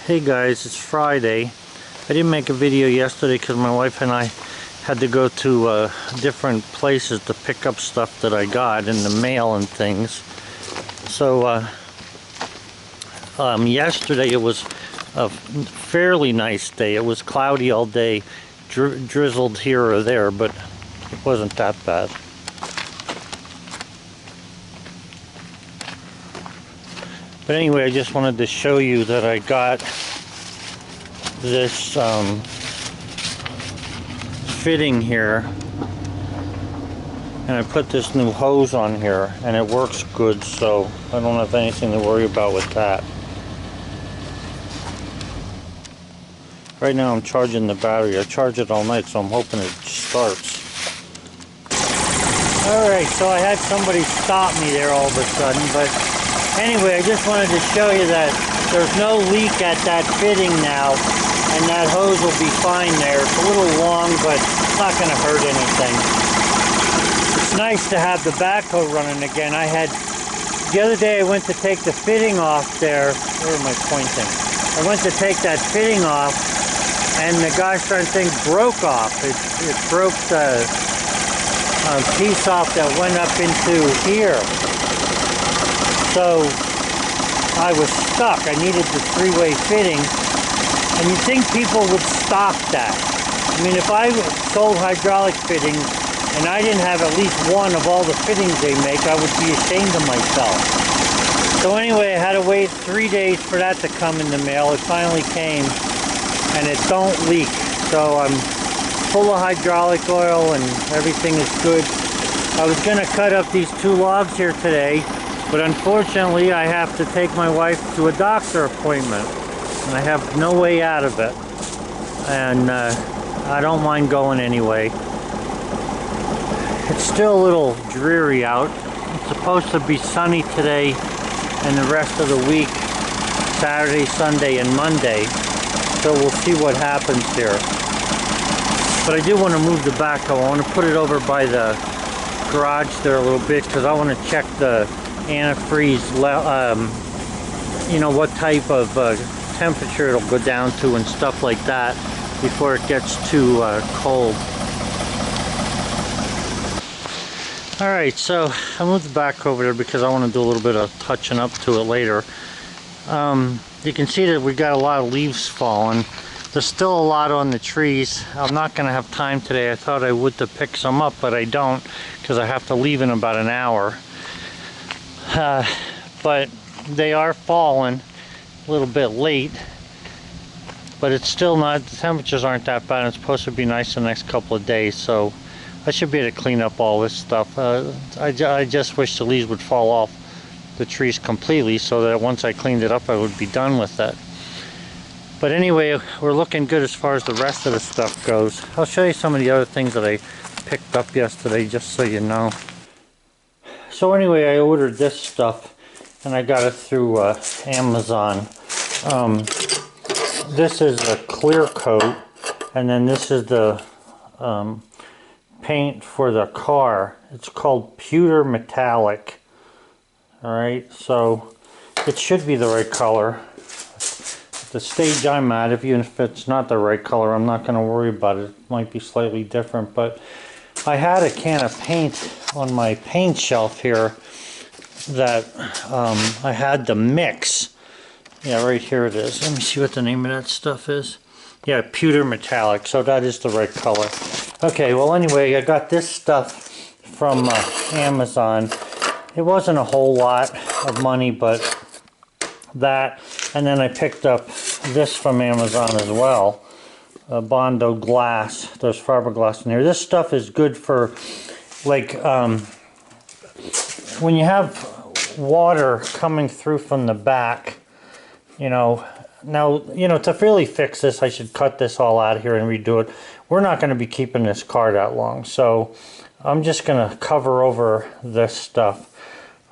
Hey guys, it's Friday. I didn't make a video yesterday because my wife and I had to go to different places to pick up stuff that I got in the mail and things. So yesterday it was a fairly nice day. It was cloudy all day, drizzled here or there, but it wasn't that bad. But anyway, I just wanted to show you that I got this fitting here, and I put this new hose on here, and it works good, so I don't have anything to worry about with that. Right now I'm charging the battery. I charge it all night, so I'm hoping it starts. Alright, so I had somebody stop me there all of a sudden, but anyway, I just wanted to show you that there's no leak at that fitting now, and that hose will be fine there. It's a little long, but it's not going to hurt anything. It's nice to have the backhoe running again. The other day I went to take the fitting off there. Where am I pointing? I went to take that fitting off, and the gosh darn thing broke off. It broke the piece off that went up into here. So I was stuck. I needed the three-way fitting, and you'd think people would stock that. I mean, if I sold hydraulic fittings and I didn't have at least one of all the fittings they make, I would be ashamed of myself. So anyway, I had to wait 3 days for that to come in the mail. It finally came, and it don't leak. So I'm full of hydraulic oil and everything is good. I was going to cut up these 2 logs here today, but unfortunately I have to take my wife to a doctor appointment, and I have no way out of it, and I don't mind going anyway. It's still a little dreary out. It's supposed to be sunny today and the rest of the week, Saturday, Sunday, and Monday, so we'll see what happens here. But I do want to move the backhoe. I want to put it over by the garage there a little bit, because I want to check the antifreeze, you know, what type of temperature it'll go down to and stuff like that before it gets too cold. Alright, so I moved the backhoe over there because I want to do a little bit of touching up to it later. You can see that we got a lot of leaves falling. There's still a lot on the trees. I'm not going to have time today. I thought I would to pick some up, but I don't, because I have to leave in about an hour. But they are falling a little bit late, but it's still not, the temperatures aren't that bad. It's supposed to be nice the next couple of days, so I should be able to clean up all this stuff. I just wish the leaves would fall off the trees completely, so that once I cleaned it up I would be done with it. But anyway, we're looking good as far as the rest of the stuff goes. I'll show you some of the other things that I picked up yesterday, just so you know. So anyway, I ordered this stuff, and I got it through Amazon. This is a clear coat, and then this is the paint for the car. It's called Pewter Metallic. Alright, so it should be the right color. The stage I'm at, even if it's not the right color, I'm not going to worry about it. It might be slightly different, but I had a can of paint on my paint shelf here that I had to mix. Yeah, right here it is. Let me see what the name of that stuff is. Yeah, Pewter Metallic, so that is the right color. Okay, well anyway, I got this stuff from Amazon. It wasn't a whole lot of money, but that, and then I picked up this from Amazon as well, Bondo glass. There's fiberglass in here. This stuff is good for, like, when you have water coming through from the back, you know. Now, you know, to really fix this, I should cut this all out of here and redo it. We're not going to be keeping this car that long, so I'm just going to cover over this stuff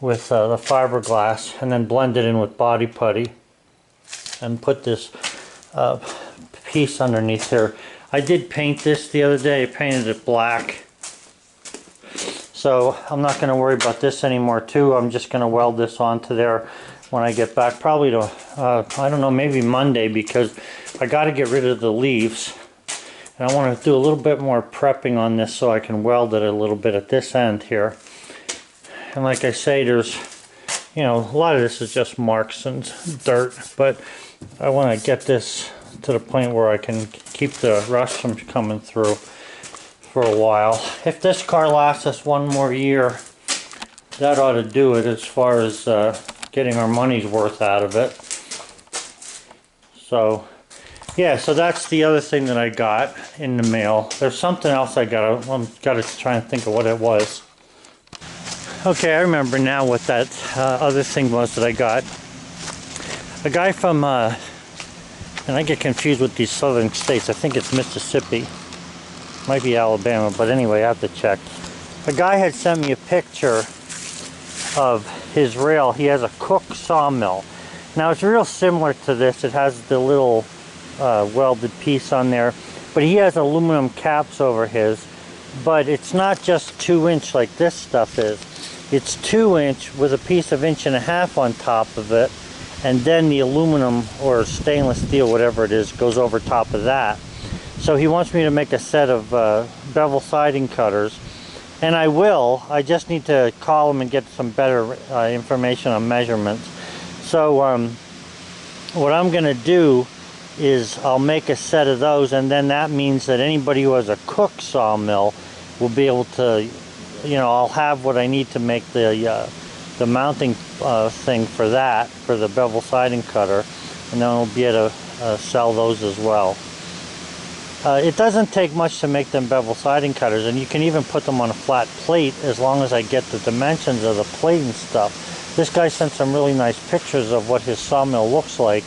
with the fiberglass, and then blend it in with body putty, and put this piece underneath here. I did paint this the other day. I painted it black, so I'm not going to worry about this anymore too. I'm just going to weld this onto there when I get back, probably to, I don't know, maybe Monday, because I got to get rid of the leaves. And I want to do a little bit more prepping on this so I can weld it a little bit at this end here. And like I say, there's, you know, a lot of this is just marks and dirt, but I want to get this to the point where I can keep the rust from coming through for a while. If this car lasts us one more year, that ought to do it as far as getting our money's worth out of it. So yeah, so that's the other thing that I got in the mail. There's something else I got. I'm got to try and think of what it was. Okay, I remember now what that other thing was that I got. A guy from, and I get confused with these southern states. I think it's Mississippi. Might be Alabama, but anyway, I have to check. A guy had sent me a picture of his rail. He has a Cook sawmill. Now it's real similar to this. It has the little welded piece on there, but he has aluminum caps over his. But it's not just 2-inch like this stuff is. It's 2-inch with a piece of 1.5 inches on top of it, and then the aluminum or stainless steel, whatever it is, goes over top of that. So he wants me to make a set of bevel siding cutters, and I will. I just need to call him and get some better information on measurements. So what I'm going to do is I'll make a set of those, and then that means that anybody who has a Cook sawmill will be able to, you know, I'll have what I need to make the mounting thing for that, for the bevel siding cutter, and then I'll be able to sell those as well. It doesn't take much to make them bevel siding cutters, and you can even put them on a flat plate as long as I get the dimensions of the plate and stuff. This guy sent some really nice pictures of what his sawmill looks like,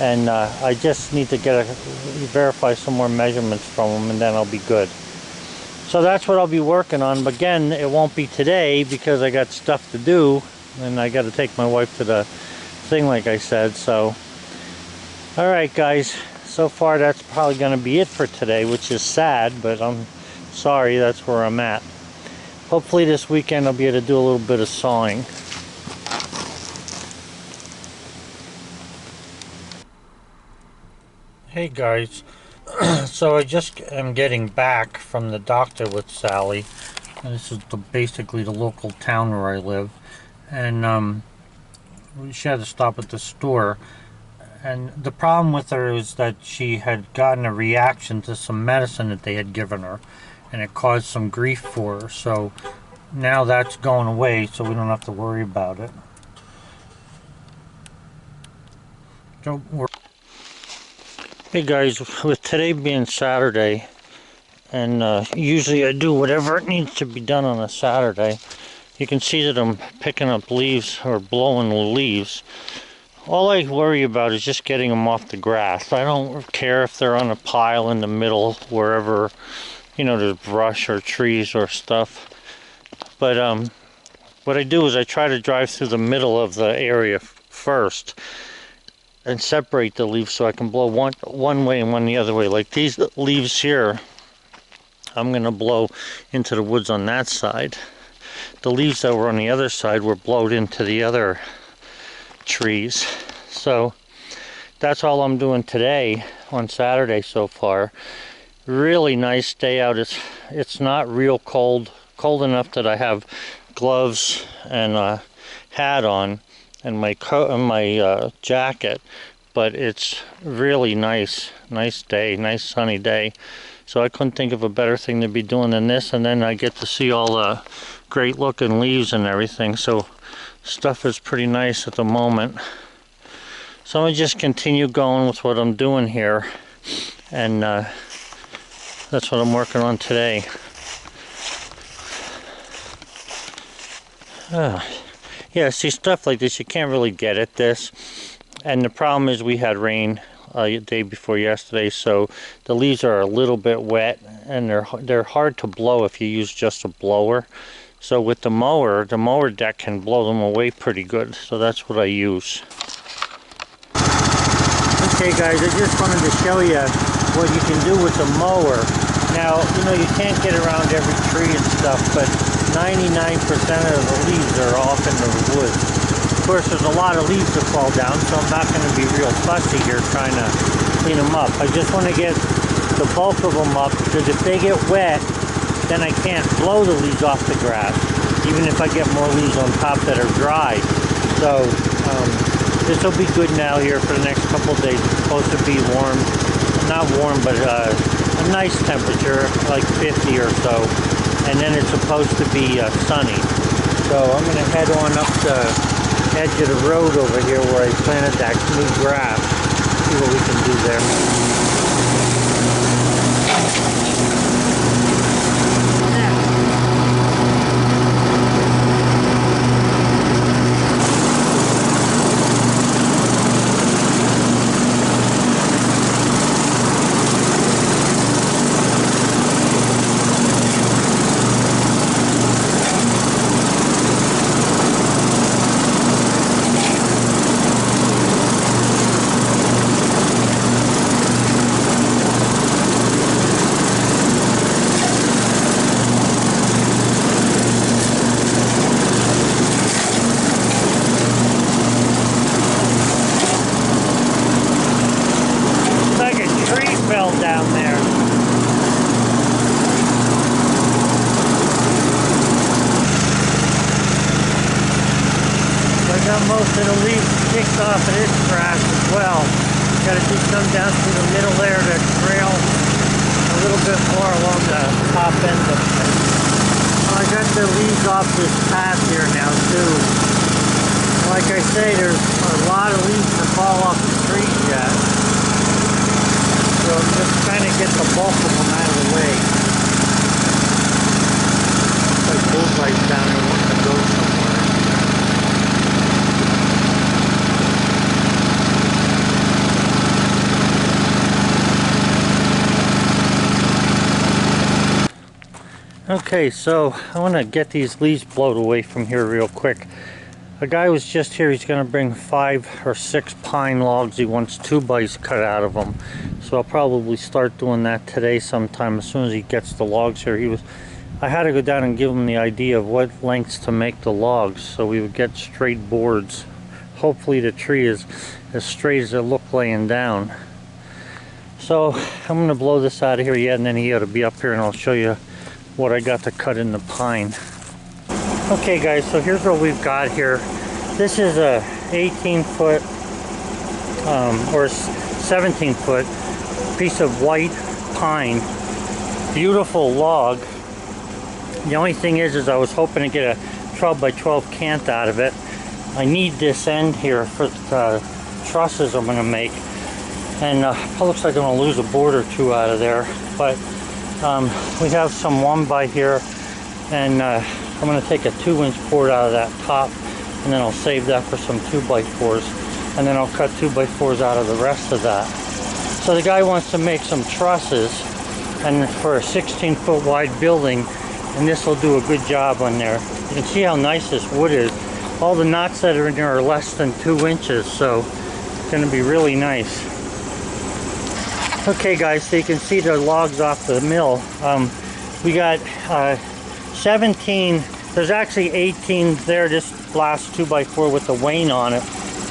and I just need to verify some more measurements from him, and then I'll be good. So that's what I'll be working on, but again, it won't be today because I got stuff to do, and I got to take my wife to the thing like I said. So alright guys, so far that's probably going to be it for today, which is sad, but I'm sorry, that's where I'm at. Hopefully this weekend I'll be able to do a little bit of sawing. Hey guys, so I just am getting back from the doctor with Sally, and this is basically the local town where I live, and she had to stop at the store. And the problem with her is that she had gotten a reaction to some medicine that they had given her, and it caused some grief for her. So now that's going away, so we don't have to worry about it. Hey guys, with today being Saturday, and usually I do whatever it needs to be done on a Saturday, you can see that I'm picking up leaves or blowing the leaves. All I worry about is just getting them off the grass. I don't care if they're on a pile in the middle, wherever, you know, there's brush or trees or stuff. But what I do is I try to drive through the middle of the area first and separate the leaves so I can blow one way and one the other way. Like these leaves here, I'm going to blow into the woods on that side. The leaves that were on the other side were blowed into the other trees. So that's all I'm doing today on Saturday so far. Really nice day out. It's not real cold enough that I have gloves and a hat on and my coat and my jacket, but it's really nice day, nice sunny day. So I couldn't think of a better thing to be doing than this, and then I get to see all the great looking leaves and everything. So stuff is pretty nice at the moment. So I'm gonna just continue going with what I'm doing here, and that's what I'm working on today. Yeah, see, stuff like this you can't really get at this, and the problem is we had rain the day before yesterday, so the leaves are a little bit wet, and they're hard to blow if you use just a blower. So with the mower deck can blow them away pretty good, so that's what I use. Okay guys, I just wanted to show you what you can do with the mower. Now, you know, you can't get around every tree and stuff, but 99% of the leaves are off in the woods. course, there's a lot of leaves that fall down, so I'm not going to be real fussy here trying to clean them up. I just want to get the bulk of them up, because if they get wet, then I can't blow the leaves off the grass, even if I get more leaves on top that are dry. So this will be good now here for the next couple of days. It's supposed to be warm, not warm, but a nice temperature, like 50 or so, and then it's supposed to be sunny. So I'm going to head on up the edge of the road over here where I planted that new grass, see what we can do there. Down there. I got most of the leaves kicked off of this grass as well. Got to do some down through the middle there to trail a little bit more along the top end of it. Well, I got the leaves off this path here now too. Like I say, there's a lot of leaves that fall off the trees yet. So just trying to get the bulk of them out of the way. Like bullseyes down there wanting to go somewhere. Okay, so I want to get these leaves blowed away from here real quick. A guy was just here. He's going to bring 5 or 6 pine logs. He wants 2x cut out of them. So I'll probably start doing that today sometime as soon as he gets the logs here. I had to go down and give him the idea of what lengths to make the logs so we would get straight boards. Hopefully the tree is as straight as it looked laying down. So I'm going to blow this out of here yet, and then he ought to be up here and I'll show you what I got to cut in the pine. Okay guys, so here's what we've got here. This is a 18-foot or 17-foot piece of white pine. Beautiful log. The only thing is I was hoping to get a 12 by 12 cant out of it. I need this end here for the trusses I'm going to make. And it looks like I'm going to lose a board or two out of there. But we have some 1x here, and I'm going to take a 2-inch board out of that top, and then I'll save that for some 2x4s, and then I'll cut 2x4s out of the rest of that. So the guy wants to make some trusses, and for a 16-foot wide building, and this will do a good job on there. You can see how nice this wood is. All the knots that are in there are less than 2 inches, so it's going to be really nice. Okay guys, so you can see the logs off the mill. We got 17, there's actually 18 there. This last 2x4 with the wane on it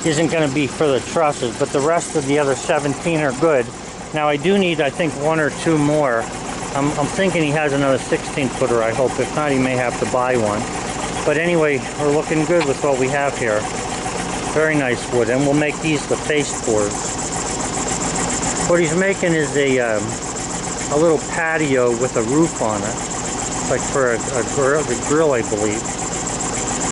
isn't going to be for the trusses, but the rest of the other 17 are good. Now I do need, I think, 1 or 2 more. I'm thinking he has another 16-footer, I hope. If not, he may have to buy one. But anyway, we're looking good with what we have here. Very nice wood, and we'll make these the paste boards. What he's making is a little patio with a roof on it, like for a grill, I believe.